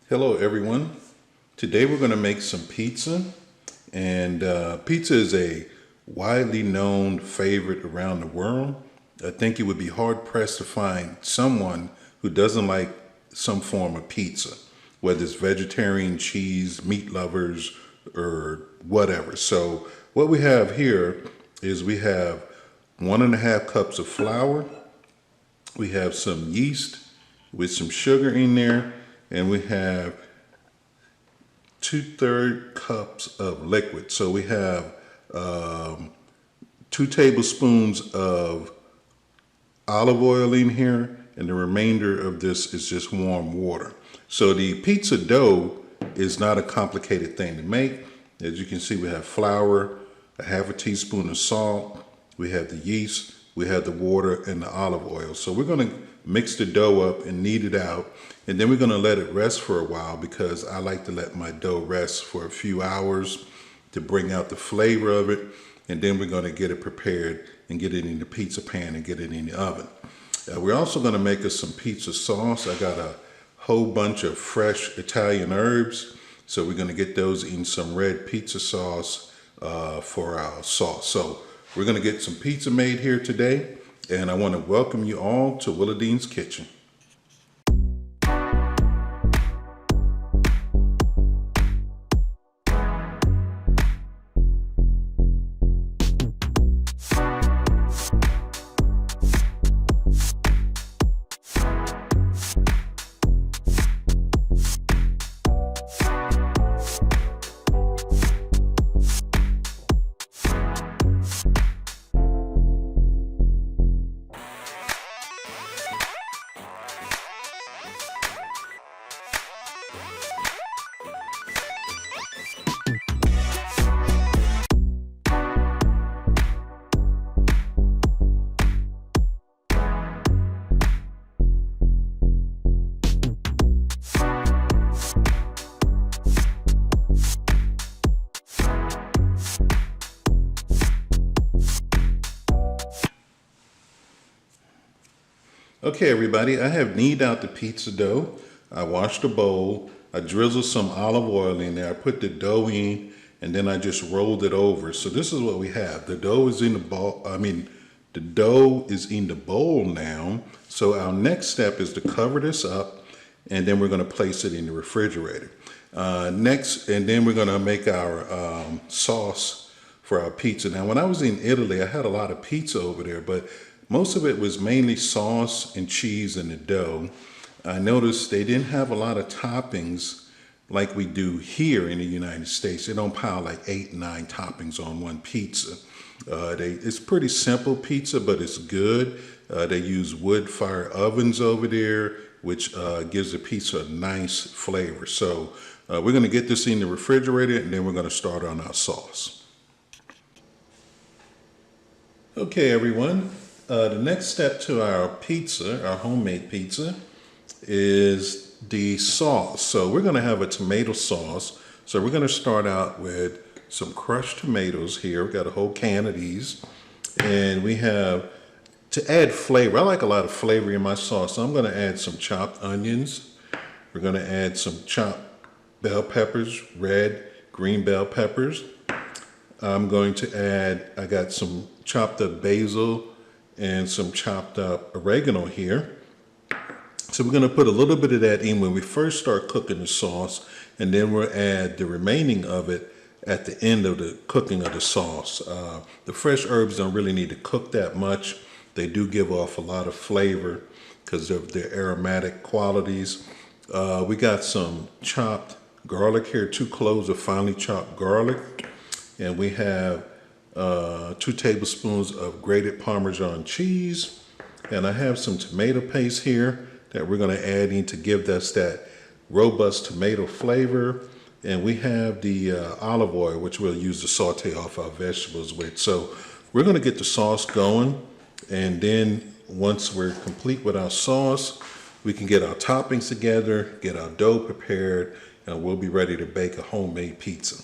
Hello everyone. Today we're going to make some pizza, and pizza is a widely known favorite around the world. I think it would be hard pressed to find someone who doesn't like some form of pizza, whether it's vegetarian, cheese, meat lovers, or whatever. So what we have here is we have 1.5 cups of flour, we have some yeast with some sugar in there, and we have 2/3 cups of liquid. So we have 2 tablespoons of olive oil in here, and the remainder of this is just warm water. So the pizza dough is not a complicated thing to make. As you can see, we have flour, a 1/2 teaspoon of salt, we have the yeast, we have the water and the olive oil. So we're going to mix the dough up and knead it out, and then we're going to let it rest for a while because I like to let my dough rest for a few hours to bring out the flavor of it, and then we're going to get it prepared and get it in the pizza pan and get it in the oven. We're also going to make us some pizza sauce. I got a whole bunch of fresh Italian herbs, so we're going to get those in some red pizza sauce for our sauce. So we're going to get some pizza made here today, and I want to welcome you all to Willadine's Kitchen. Okay, everybody, I have kneaded out the pizza dough. I washed the bowl. I drizzled some olive oil in there. I put the dough in, and then I just rolled it over. So this is what we have. The dough is in the bowl. The dough is in the bowl now. So our next step is to cover this up, and then we're going to place it in the refrigerator. And then we're going to make our sauce for our pizza. Now, when I was in Italy, I had a lot of pizza over there, but most of it was mainly sauce and cheese in the dough. I noticed they didn't have a lot of toppings like we do here in the United States. They don't pile like 8, 9 toppings on one pizza. It's pretty simple pizza, but it's good. They use wood fire ovens over there, which gives the pizza a nice flavor. So we're going to get this in the refrigerator, and then we're going to start on our sauce. Okay, everyone. The next step to our pizza, our homemade pizza, is the sauce. So we're going to have a tomato sauce. So we're going to start out with some crushed tomatoes here. We've got a whole can of these. And we have, to add flavor, I like a lot of flavor in my sauce, so I'm going to add some chopped onions. We're going to add some chopped bell peppers, red, green bell peppers. I'm going to add, I got some chopped up basil and some chopped up oregano here. So we're going to put a little bit of that in when we first start cooking the sauce, and then we'll add the remaining of it at the end of the cooking of the sauce. The fresh herbs don't really need to cook that much. They do give off a lot of flavor because of their aromatic qualities. We got some chopped garlic here, 2 cloves of finely chopped garlic, and we have 2 tablespoons of grated Parmesan cheese, and I have some tomato paste here that we're going to add in to give us that robust tomato flavor, and we have the olive oil, which we'll use to saute off our vegetables with. So we're going to get the sauce going, and then once we're complete with our sauce, we can get our toppings together, get our dough prepared, and we'll be ready to bake a homemade pizza.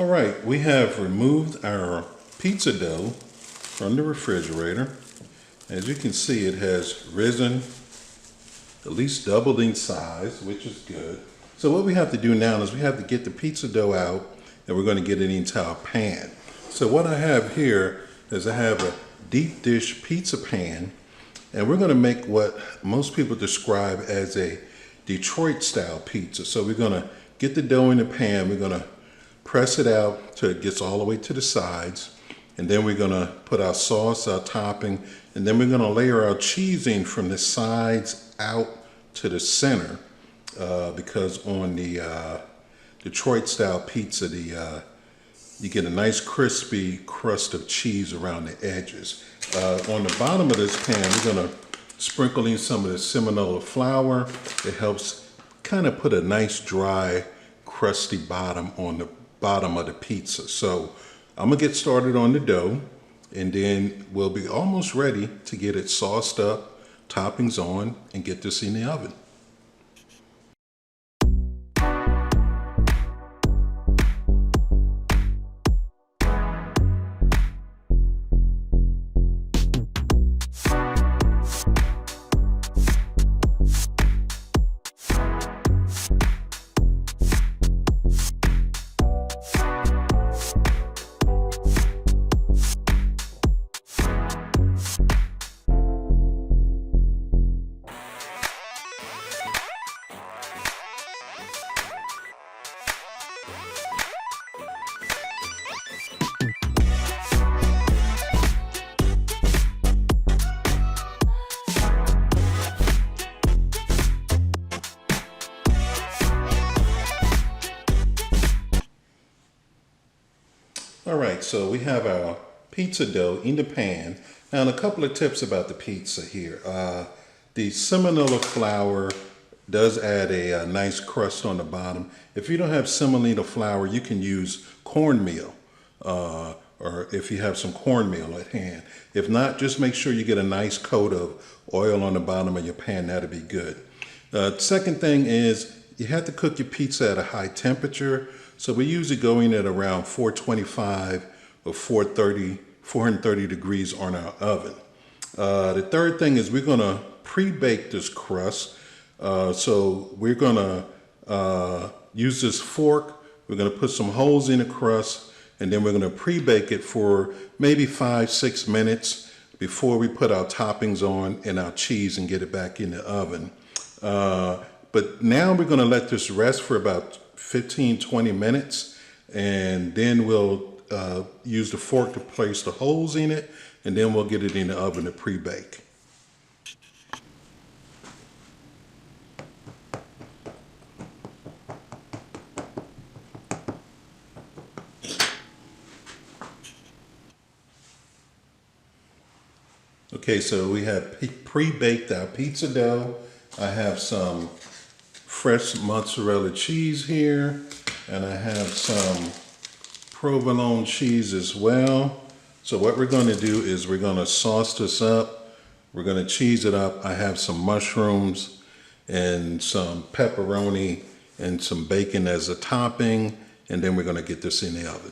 All right, we have removed our pizza dough from the refrigerator. As you can see, it has risen at least doubled in size, which is good. So what we have to do now is we have to get the pizza dough out, and we're going to get it into our pan. So what I have here is I have a deep dish pizza pan, and we're going to make what most people describe as a Detroit style pizza. So we're going to get the dough in the pan, we're going to press it out till it gets all the way to the sides, and then we're going to put our sauce, our topping, and then we're going to layer our cheese in from the sides out to the center, because on the Detroit style pizza, you get a nice crispy crust of cheese around the edges. On the bottom of this pan, we're going to sprinkle in some of the semolina flour. It helps kind of put a nice dry crusty bottom on the bottom of the pizza. So I'm gonna get started on the dough, and then we'll be almost ready to get it sauced up, toppings on, and get this in the oven. All right, so we have our pizza dough in the pan. Now, a couple of tips about the pizza here. The semolina flour does add a nice crust on the bottom. If you don't have semolina flour, you can use cornmeal, or if you have some cornmeal at hand. If not, just make sure you get a nice coat of oil on the bottom of your pan. That'll be good. Second thing is you have to cook your pizza at a high temperature. So we usually go in at around 425 or 430 degrees on our oven. The third thing is we're gonna pre-bake this crust. So we're gonna use this fork. We're gonna put some holes in the crust, and then we're gonna pre-bake it for maybe 5-6 minutes before we put our toppings on and our cheese and get it back in the oven. But now we're gonna let this rest for about 15-20 minutes, and then we'll use the fork to place the holes in it, and then we'll get it in the oven to pre-bake. Okay, so we have pre-baked our pizza dough. I have some fresh mozzarella cheese here, and I have some provolone cheese as well. So what we're going to do is we're going to sauce this up. We're going to cheese it up. I have some mushrooms and some pepperoni and some bacon as a topping, and then we're going to get this in the oven.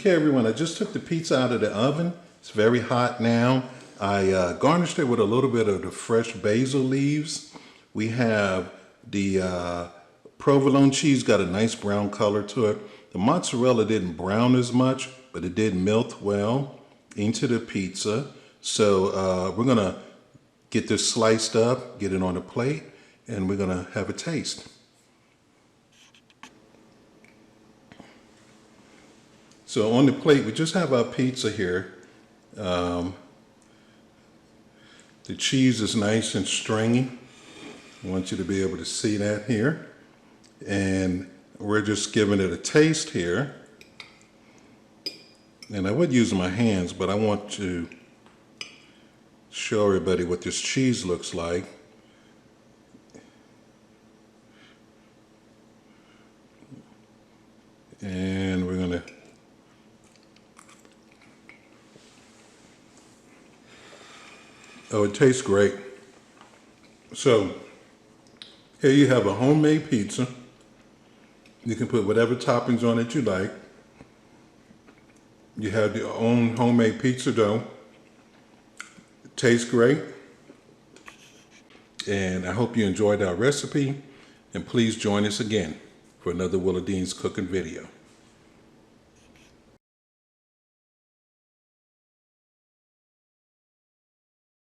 Okay, everyone, I just took the pizza out of the oven. It's very hot now. I garnished it with a little bit of the fresh basil leaves. We have the provolone cheese, got a nice brown color to it. The mozzarella didn't brown as much, but it did melt well into the pizza. So we're gonna get this sliced up, get it on a plate, and we're gonna have a taste. So on the plate, we just have our pizza here. The cheese is nice and stringy. I want you to be able to see that here. And we're just giving it a taste here. And I would use my hands, but I want to show everybody what this cheese looks like. And we're gonna oh, it tastes great. So here you have a homemade pizza. You can put whatever toppings on it you like. You have your own homemade pizza dough. It tastes great. And I hope you enjoyed our recipe. And please join us again for another Willa Dean's cooking video.